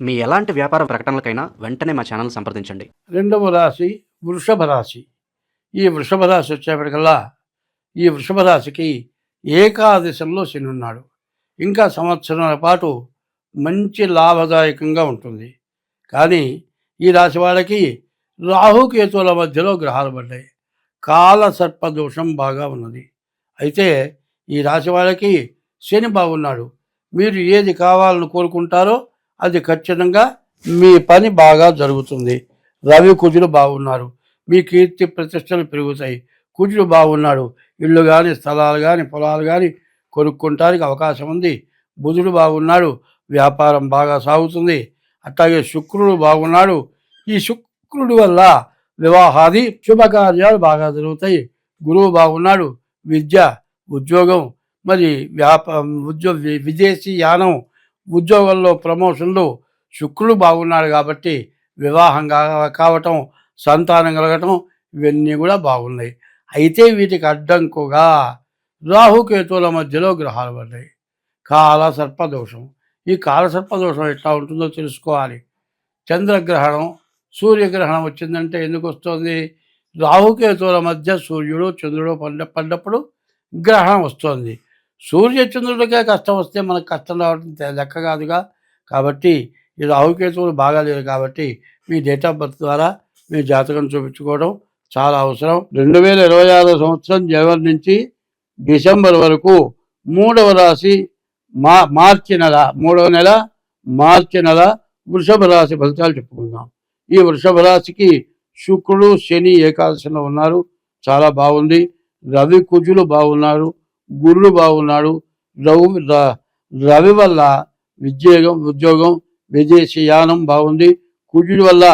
మీ ఎలాంటి వ్యాపార ప్రకటనలకైనా వెంటనే మా ఛానల్ సంప్రదించండి. రెండవ రాశి వృషభ రాశి. ఈ వృషభ రాశి వచ్చేప్పటికల్లా ఈ వృషభ రాశికి ఏకాదశంలో శని ఉన్నాడు. ఇంకా సంవత్సరాల పాటు మంచి లాభదాయకంగా ఉంటుంది. కానీ ఈ రాశి వాళ్ళకి రాహుకేతువుల మధ్యలో గ్రహాలు పడ్డాయి. కాల సర్పదోషం బాగా ఉన్నది. అయితే ఈ రాశి వాళ్ళకి శని బాగున్నాడు. మీరు ఏది కావాలని కోరుకుంటారో అది ఖచ్చితంగా మీ పని బాగా జరుగుతుంది. రవి కుజులు బాగున్నారు. మీ కీర్తి ప్రతిష్టలు పెరుగుతాయి. కుజుడు బాగున్నాడు. ఇళ్ళు కానీ స్థలాలు కానీ పొలాలు కానీ కొనుక్కుంటానికి అవకాశం ఉంది. బుధుడు బాగున్నాడు. వ్యాపారం బాగా సాగుతుంది. అట్లాగే శుక్రుడు బాగున్నాడు. ఈ శుక్రుడి వల్ల వివాహాది శుభకార్యాలు బాగా జరుగుతాయి. గురువు బాగున్నాడు. విద్య, ఉద్యోగం, మరి విదేశీ యానం, ఉద్యోగంలో ప్రమోషన్లు, శుక్రుడు బాగున్నాడు కాబట్టి వివాహం కావటం, సంతానం కలగటం, ఇవన్నీ కూడా బాగున్నాయి. అయితే వీటికి అడ్డంకుగా రాహుకేతువుల మధ్యలో గ్రహాలు పడ్డాయి. కాలసర్పదోషం. ఈ కాలసర్పదోషం ఎట్లా ఉంటుందో తెలుసుకోవాలి. చంద్రగ్రహణం, సూర్యగ్రహణం వచ్చిందంటే ఎందుకు వస్తుంది? రాహుకేతువుల మధ్య సూర్యుడు చంద్రుడు పడ్డప్పుడు గ్రహణం వస్తుంది. సూర్యచంద్రుడికే కష్టం వస్తే మనకు కష్టం రావడం లెక్క కాదుగా. కాబట్టి ఈ రాహుకేతువులు బాగాలేదు. కాబట్టి మీ డేట్ ఆఫ్ బర్త్ ద్వారా మీ జాతకం చూపించుకోవడం చాలా అవసరం. 2026 సంవత్సరం జనవరి నుంచి డిసెంబర్ వరకు మూడవ రాశి మూడవ నెల మార్చి నెల వృషభ రాశి ఫలితాలు చెప్పుకుందాం. ఈ వృషభ రాశికి శుక్రుడు శని ఏకాదశిలో ఉన్నారు. చాలా బాగుంది. రవి కుజులు బాగున్నారు. గురుడు బాగున్నాడు. రవి వల్ల ఉద్యోగం, విదేశీ యానం బాగుంది. కుజుడి వల్ల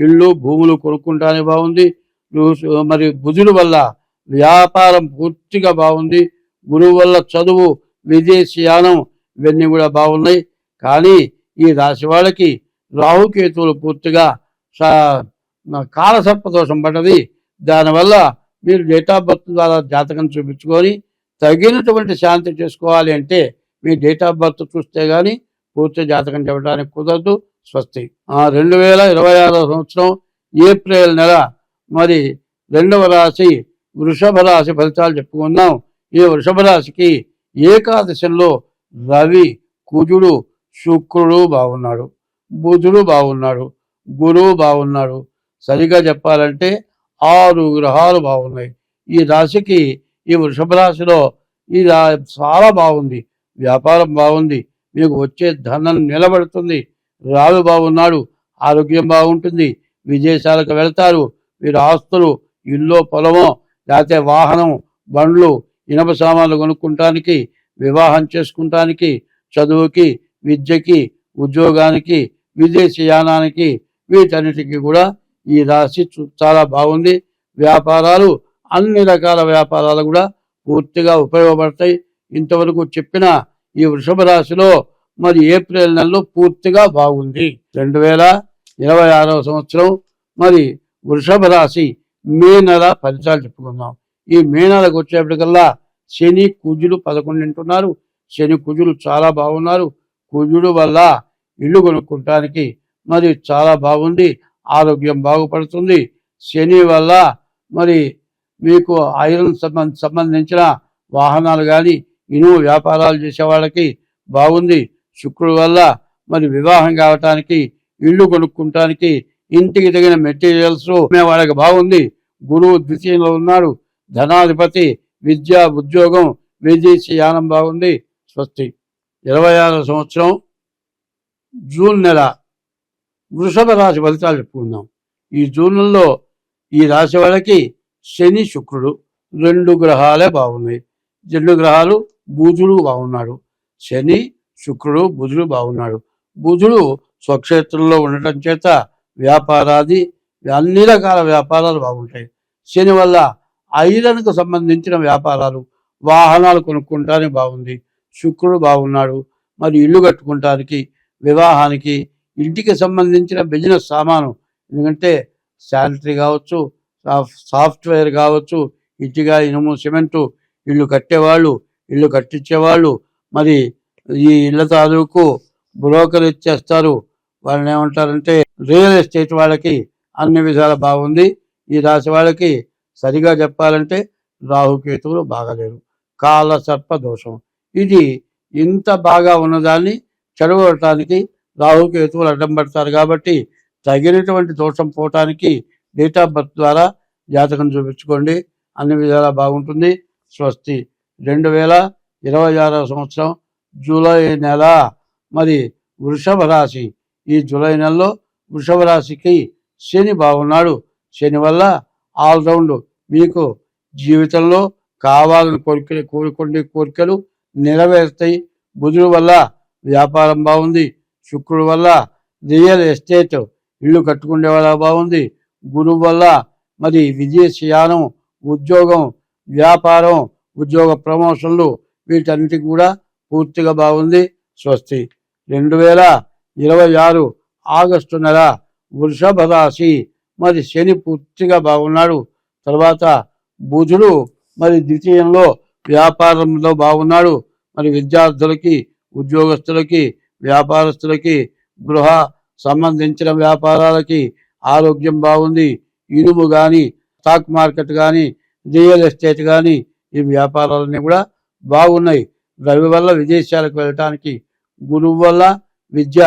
ఇళ్ళు భూములు కొనుక్కుంటానే బాగుంది. మరి బుధుడి వల్ల వ్యాపారం పూర్తిగా బాగుంది. గురువు వల్ల చదువు, విదేశీ యానం ఇవన్నీ కూడా బాగున్నాయి. కానీ ఈ రాశి వాళ్ళకి రాహుకేతువులు పూర్తిగా కాలసర్పదోషం పడ్డది. దానివల్ల మీరు డేట్ ఆఫ్ బర్త్ ద్వారా జాతకం చూపించుకొని తగినటువంటి శాంతి చేసుకోవాలి. అంటే మీ డేట్ ఆఫ్ బర్త్ చూస్తే కానీ పూర్తి జాతకం చెప్పడానికి కుదరదు. స్వస్తి. 2026 సంవత్సరం ఏప్రిల్ నెల మరి రెండవ రాశి వృషభ రాశి ఫలితాలు చెప్పుకుందాం. ఈ వృషభ రాశికి ఏకాదశంలో రవి, కుజుడు, శుక్రుడు బాగున్నాడు. బుధుడు బాగున్నాడు. గురువు బాగున్నాడు. సరిగా చెప్పాలంటే 6 గ్రహాలు బాగున్నాయి. ఈ రాశికి ఈ వృషభ రాశిలో చాలా బాగుంది. వ్యాపారం బాగుంది. మీకు వచ్చే ధనం నిలబడుతుంది. రావి బాగున్నాడు. ఆరోగ్యం బాగుంటుంది. విదేశాలకు వెళ్తారు. మీరు ఆస్తులు, ఇల్లు, పొలమో లేకపోతే వాహనం, బండ్లు, ఇనప సామాన్లు కొనుక్కుంటానికి, వివాహం చేసుకుంటానికి, చదువుకి, విద్యకి, ఉద్యోగానికి, విదేశీ యానానికి, వీటన్నిటికీ కూడా ఈ రాశి చాలా బాగుంది. వ్యాపారాలు, అన్ని రకాల వ్యాపారాలు కూడా పూర్తిగా ఉపయోగపడతాయి. ఇంతవరకు చెప్పిన ఈ వృషభ రాశిలో మరి ఏప్రిల్ నెలలో పూర్తిగా బాగుంది. 2026 సంవత్సరం మరి వృషభ రాశి మే నెల ఫలితాలు చెప్పుకుందాం. ఈ మే నెలకు వచ్చేప్పటికల్లా శని కుజులు 11 ఉంటున్నారు. శని కుజులు చాలా బాగున్నారు. కుజుడు వల్ల ఇల్లు కొనుక్కుంటానికి మరి చాలా బాగుంది. ఆరోగ్యం బాగుపడుతుంది. శని వల్ల మరి మీకు ఐరన్ సంబంధించిన వాహనాలు కానీ, ఇనుము వ్యాపారాలు చేసే వాళ్ళకి బాగుంది. శుక్రుడు వల్ల మరి వివాహం కావటానికి, ఇల్లు కొనుక్కుంటానికి, ఇంటికి తగిన మెటీరియల్స్ వాళ్ళకి బాగుంది. గురువు ద్వితీయంలో ఉన్నాడు. ధనాధిపతి, విద్య, ఉద్యోగం, విదేశీ యానం బాగుంది. స్వస్తి. 26 సంవత్సరం జూన్ నెల వృషభ రాశి ఫలితాలు చెప్పుకుందాం. ఈ జూన్లో ఈ రాశి వాళ్ళకి శని, శుక్రుడు 2 గ్రహాలే బాగున్నాయి. 2 గ్రహాలు. బుధుడు బాగున్నాడు. శని, శుక్రుడు, బుధుడు బాగున్నాడు. బుధుడు స్వక్షేత్రంలో ఉండటం చేత వ్యాపారాది అన్ని రకాల వ్యాపారాలు బాగుంటాయి. శని వల్ల ఐరన్కు సంబంధించిన వ్యాపారాలు, వాహనాలు కొనుక్కుంటానికి బాగుంది. శుక్రుడు బాగున్నాడు. మరి ఇల్లు కట్టుకుంటానికి, వివాహానికి, ఇంటికి సంబంధించిన బిజినెస్ సామాను, ఎందుకంటే శానిటరీ కావచ్చు, సాఫ్ట్వేర్ కావచ్చు, ఇటుక, ఇనుము, సిమెంటు, ఇల్లు కట్టేవాళ్ళు, ఇల్లు కట్టించేవాళ్ళు, మరి ఈ ఇళ్ల తాలూకు బ్రోకర్ ఇచ్చేస్తారు. వాళ్ళని ఏమంటారంటే రియల్ ఎస్టేట్ వాళ్ళకి అన్ని విధాలు బాగుంది. ఈ రాశి వాళ్ళకి సరిగా చెప్పాలంటే రాహుకేతువులు బాగలేరు, కాల సర్ప దోషం. ఇది ఇంత బాగా ఉన్నదాన్ని చెడగొట్టడానికి రాహుకేతువులు అడ్డం పడతారు. కాబట్టి తగినటువంటి దోషం పోవటానికి డేట్ ఆఫ్ బర్త్ ద్వారా జాతకం చూపించుకోండి, అన్ని విధాలా బాగుంటుంది. స్వస్తి. 2026 సంవత్సరం జూలై నెల మరి వృషభ రాశి. ఈ జూలై నెలలో వృషభ రాశికి శని బాగున్నాడు. శని వల్ల ఆల్రౌండ్ మీకు జీవితంలో కావాలని కోరుకునే కోరికలు నెరవేరుతాయి. బుధుడు వల్ల వ్యాపారం బాగుంది. శుక్రుడు వల్ల రియల్ ఎస్టేట్ ఇల్లు కట్టుకునే వాళ్ళ బాగుంది. గురువు వల్ల మరి విదేశీయానం, ఉద్యోగం, వ్యాపారం, ఉద్యోగ ప్రమోషన్లు వీటన్నిటికి కూడా పూర్తిగా బాగుంది. స్వస్తి. 2026 ఆగస్టు నెల వృషభ రాశి మరి శని పూర్తిగా బాగున్నాడు. తర్వాత బుధుడు మరి ద్వితీయంలో వ్యాపారంలో బాగున్నాడు. మరి విద్యార్థులకి, ఉద్యోగస్తులకి, వ్యాపారస్తులకి, గృహ సంబంధించిన వ్యాపారాలకి ఆరోగ్యం బాగుంది. ఇనుము కానీ, స్టాక్ మార్కెట్ కానీ, రియల్ ఎస్టేట్ కానీ ఈ వ్యాపారాలన్నీ కూడా బాగున్నాయి. రవి వల్ల విదేశాలకు వెళ్ళటానికి, గురువు వల్ల విద్య,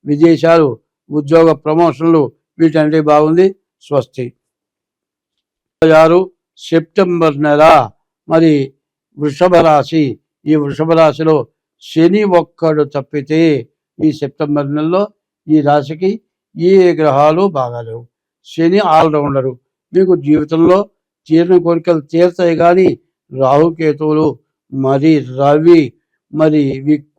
విదేశాలు, ఉద్యోగ ప్రమోషన్లు వీటన్నిటి బాగుంది. స్వస్తి. 6 సెప్టెంబర్ నెల మరి వృషభ రాశి. ఈ వృషభ రాశిలో శని ఒక్కడు తప్పితే ఈ సెప్టెంబర్ నెలలో ఈ రాశికి ఏ గ్రహాలు బాగాలేవు. శని ఆల్రౌండరు. మీకు జీవితంలో తీరిన కోరికలు తీరుతాయి. కానీ రాహుకేతువులు, మరి రవి, మరి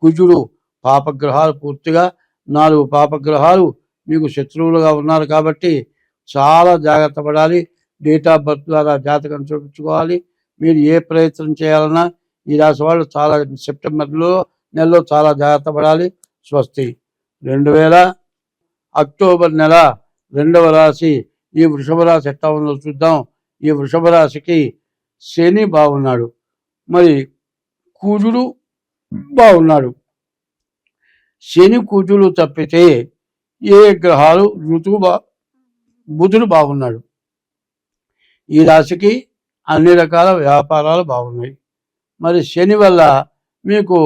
కుజుడు పాపగ్రహాలు, పూర్తిగా 4 పాపగ్రహాలు మీకు శత్రువులుగా ఉన్నారు. కాబట్టి చాలా జాగ్రత్త పడాలి. డేట్ ఆఫ్ బర్త్ ద్వారా జాతకం చూపించుకోవాలి. మీరు ఏ ప్రయత్నం చేయాలన్నా ఈ రాశి వాళ్ళు చాలా సెప్టెంబర్లో నెలలో చాలా జాగ్రత్త పడాలి. స్వస్తి. 2000 అక్టోబర్ నెల 2వ రాశి. ఈ వృషభ రాశి ఎట్లా ఉందో చూద్దాం. ఈ వృషభ రాశికి శని బాగున్నాడు, మరి కుజుడు బాగున్నాడు. శని కుజుడు తప్పితే ఏ గ్రహాలు బుధుడు బాగున్నాడు. ఈ రాశికి అన్ని రకాల వ్యాపారాలు బాగున్నాయి. మరి శని వల్ల మీకు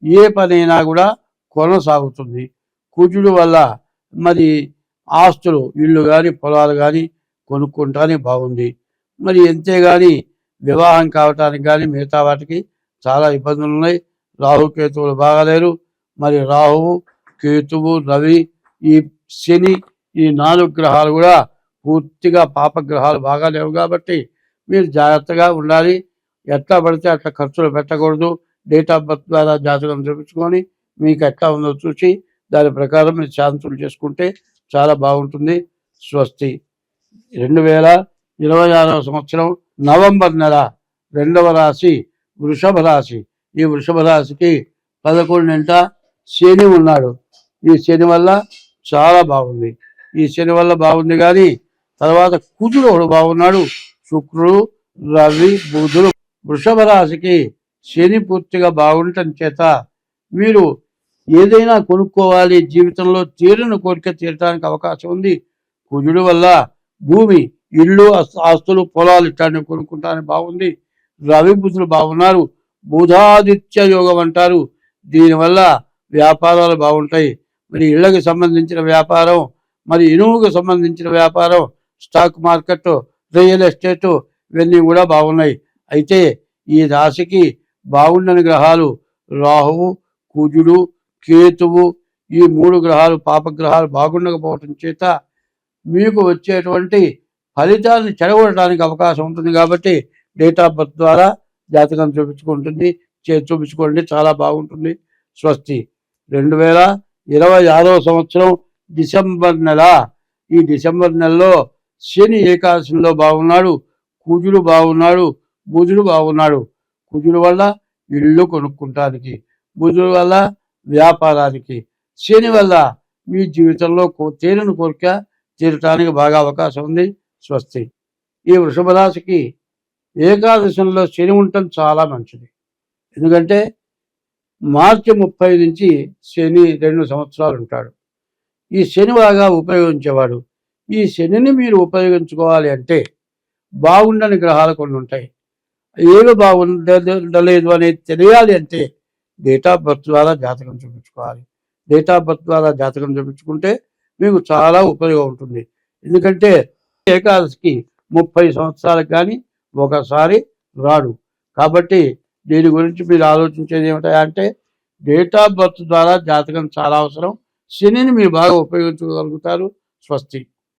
ఏ పనైనా కూడా కొనసాగుతుంది. కుజుడు వల్ల మరి ఆస్తులు, ఇళ్ళు కానీ, పొలాలు కానీ కొనుక్కుంటానికి బాగుంది. మరి అంతేగాని వివాహం కావటానికి కానీ మిగతా వాటికి చాలా ఇబ్బందులు ఉన్నాయి. రాహుకేతువులు బాగాలేరు. మరి రాహువు, కేతువు, రవి, ఈ శని, ఈ 4 గ్రహాలు కూడా పూర్తిగా పాపగ్రహాలు బాగా లేవు. కాబట్టి మీరు జాగ్రత్తగా ఉండాలి. ఎట్లా పడితే అట్లా ఖర్చులు పెట్టకూడదు. డేట్ ఆఫ్ బర్త్ ద్వారా జాతకం చూపించుకొని మీకు ఎట్లా ఉందో చూసి దాని ప్రకారం మీరు శాంతులు చేసుకుంటే చాలా బాగుంటుంది. స్వస్తి. 2026 సంవత్సరం నవంబర్ నెల 2వ రాశి వృషభ రాశి. ఈ వృషభ రాశికి 11వ శని ఉన్నాడు. ఈ శని వల్ల చాలా బాగుంది. ఈ శని వల్ల బాగుంది. కానీ తర్వాత కుజుడు ఒకడు బాగున్నాడు. శుక్రుడు, రవి, బుధుడు. వృషభ రాశికి శని పూర్తిగా బాగుండటం చేత మీరు ఏదైనా కొనుక్కోవాలి, జీవితంలో తీరిన కోరిక తీరటానికి అవకాశం ఉంది. కుజుడు వల్ల భూమి, ఇళ్ళు, ఆస్తులు, పొలాలు ఇట్లాంటివి కొనుక్కుంటానికి బాగుంది. రవి, బుధులు బాగున్నారు. బుధాదిత్య యోగం అంటారు. దీనివల్ల వ్యాపారాలు బాగుంటాయి. మరి ఇళ్ళకి సంబంధించిన వ్యాపారం, మరి ఇనుముకు సంబంధించిన వ్యాపారం, స్టాక్ మార్కెట్, రియల్ ఎస్టేట్ ఇవన్నీ కూడా బాగున్నాయి. అయితే ఈ రాశికి బాగుండని గ్రహాలు రాహువు, కుజుడు, కేతువు. ఈ 3 గ్రహాలు పాపగ్రహాలు బాగుండకపోవటం చేత మీకు వచ్చేటువంటి ఫలితాలను చెడగొట్టడానికి అవకాశం ఉంటుంది. కాబట్టి డేట్ ఆఫ్ బర్త్ ద్వారా జాతకం చూపించుకోండి, చాలా బాగుంటుంది. స్వస్తి. 2026 సంవత్సరం డిసెంబర్ నెల. ఈ డిసెంబర్ నెలలో శని ఏకాదశిలో బాగున్నాడు. కుజుడు బాగున్నాడు, బుధుడు బాగున్నాడు. కుజుడు వల్ల ఇళ్ళు కొనుక్కుంటానికి, బుధుడు వల్ల వ్యాపారానికి, శని వల్ల మీ జీవితంలో తీరని కోరిక తీరటానికి బాగా అవకాశం ఉంది. స్వస్తి. ఈ వృషభ రాశికి ఏకాదశంలో శని ఉండటం చాలా మంచిది. ఎందుకంటే మార్చి 30 నుంచి శని 2 సంవత్సరాలు ఉంటాడు. ఈ శని బాగా ఉపయోగించేవాడు. ఈ శనిని మీరు ఉపయోగించుకోవాలి అంటే బాగుండని గ్రహాలు కొన్ని ఉంటాయి. ఏవి బాగుండలేదు అనేది తెలియాలి అంటే డేట్ ఆఫ్ బర్త్ ద్వారా జాతకం చూపించుకోవాలి. డేట్ ఆఫ్ బర్త్ ద్వారా జాతకం చూపించుకుంటే మీకు చాలా ఉపయోగం ఉంటుంది. ఎందుకంటే ఏకాదశికి 30 సంవత్సరాలకు కానీ ఒకసారి రాడు. కాబట్టి దీని గురించి మీరు ఆలోచించేది ఏమిటంటే డేట్ ఆఫ్ బర్త్ ద్వారా జాతకం చాలా అవసరం. శనిని మీరు బాగా ఉపయోగించుకోగలుగుతారు. స్వస్తి.